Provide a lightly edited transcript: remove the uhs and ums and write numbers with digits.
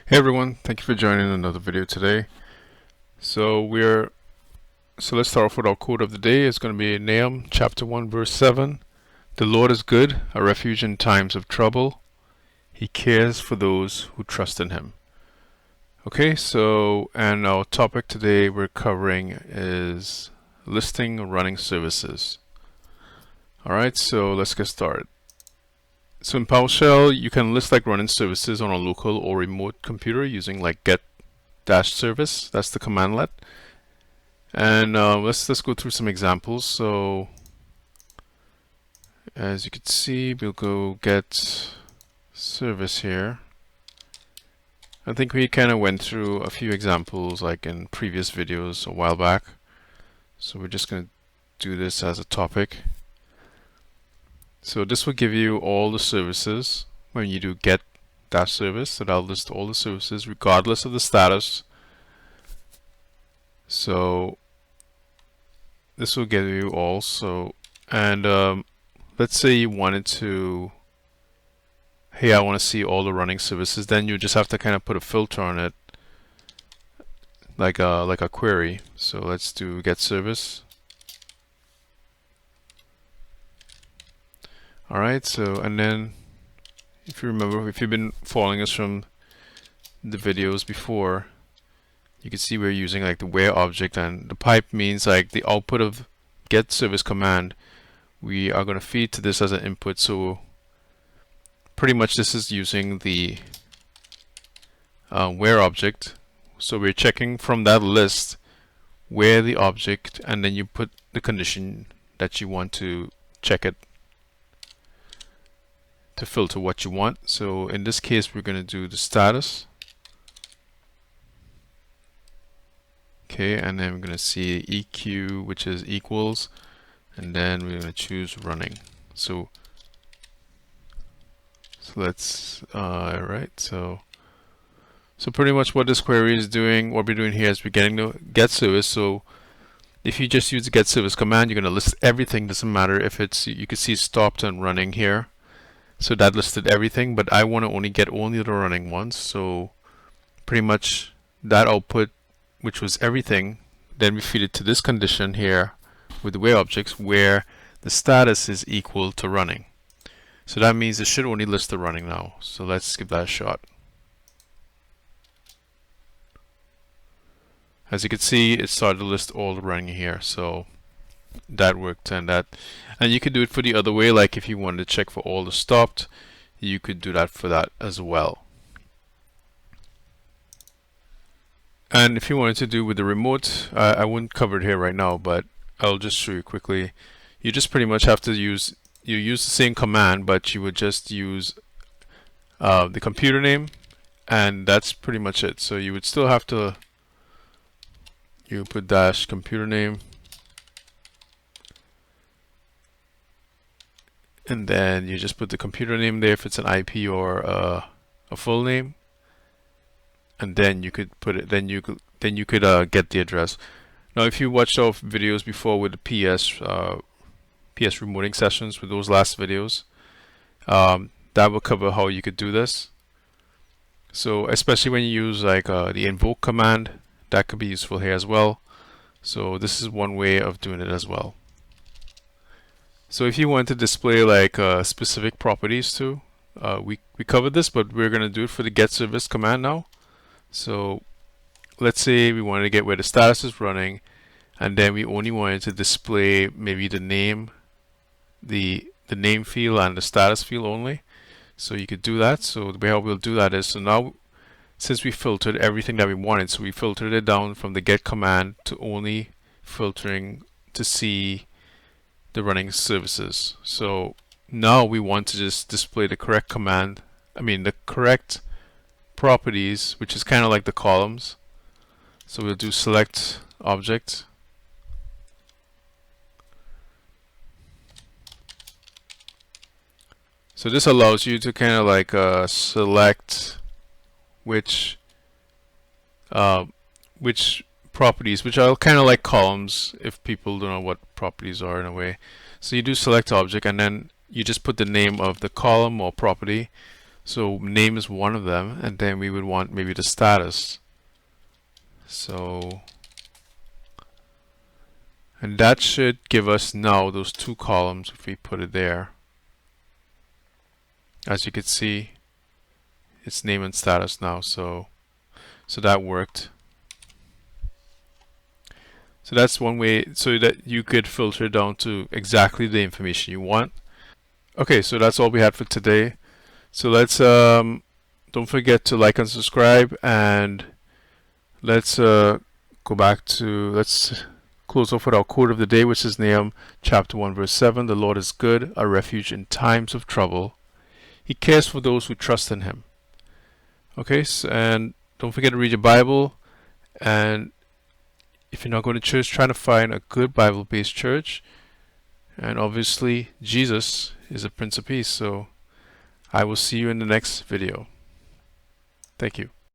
Hey everyone, thank you for joining another video today. So let's start off with our quote of the day. It's going to be Nahum chapter 1 verse 7. The Lord is good, a refuge in times of trouble. He cares for those who trust in him. Okay, and our topic today we're covering is listing running services. Alright, so let's get started. So in Powershell, you can list like running services on a local or remote computer using like get dash service. That's the commandlet. And let's go through some examples. So as you can see, we'll go get service here. I think we kind of went through a few examples like in previous videos a while back. So we're just going to do this as a topic. So this will give you all the services when you do get dash service. So that'll list all the services regardless of the status. So this will give you all. And let's say you wanted to, hey, I want to see all the running services. Then you just have to kind of put a filter on it, like a query. So let's do get service. Alright, so and then if you remember, if you've been following us from the videos before, you can see we're using like the where object, and the pipe means like the output of get service command. We are going to feed to this as an input. So pretty much this is using the where object. So we're checking from that list where the object, and then you put the condition that you want to check it to filter what you want. So in this case, we're going to do the status. Okay, and then we're going to see EQ, which is equals, and then we're going to choose running. So let's right. So pretty much what this query is doing, what we're doing here is we're getting the get service. So if you just use the get service command, you're going to list everything. Doesn't matter if it's, you can see stopped and running here. So that listed everything, but I want to only get only the running ones. So pretty much that output, which was everything, then we feed it to this condition here with the where objects where the status is equal to running. So that means it should only list the running now. So let's give that a shot. As you can see, it started to list all the running here. So that worked, and you could do it for the other way, like if you wanted to check for all the stopped, you could do that for that as well. And if you wanted to do with the remote, I wouldn't cover it here right now, but I'll just show you quickly. You just pretty much have to use the same command, but you would just use the computer name, and that's pretty much it. So you would still have to, you put dash computer name, and then you just put the computer name there if it's an IP or a full name, and then you could put it. Then you could get the address. Now, if you watched our videos before with the PS remoting sessions, with those last videos, that will cover how you could do this. So especially when you use like the invoke command, that could be useful here as well. So this is one way of doing it as well. So if you want to display like specific properties too, we covered this, but we're going to do it for the get service command now. So let's say we wanted to get where the status is running, and then we only wanted to display maybe the name, the name field and the status field only. So you could do that. So the way how we'll do that is, so now since we filtered everything that we wanted, so we filtered it down from the get command to only filtering to see the running services. So now we want to just display the correct command, the correct properties, which is kind of like the columns. So we'll do select object, so this allows you to kind of like select which properties, which are kind of like columns if people don't know what properties are in a way. So you do select object, and then you just put the name of the column or property. So name is one of them, and then we would want maybe the status. So, and that should give us now those two columns if we put it there. As you can see, it's name and status now, so that worked. So that's one way so that you could filter down to exactly the information you want. Okay, so that's all we had for today. So let's don't forget to like and subscribe, and let's go back to, let's close off with our quote of the day, which is Nahum chapter 1 verse 7. The Lord is good, a refuge in times of trouble. He cares for those who trust in him. Okay, so, and don't forget to read your Bible, and if you're not going to church, try to find a good Bible-based church. And obviously Jesus is a Prince of Peace. So I will see you in the next video. Thank you.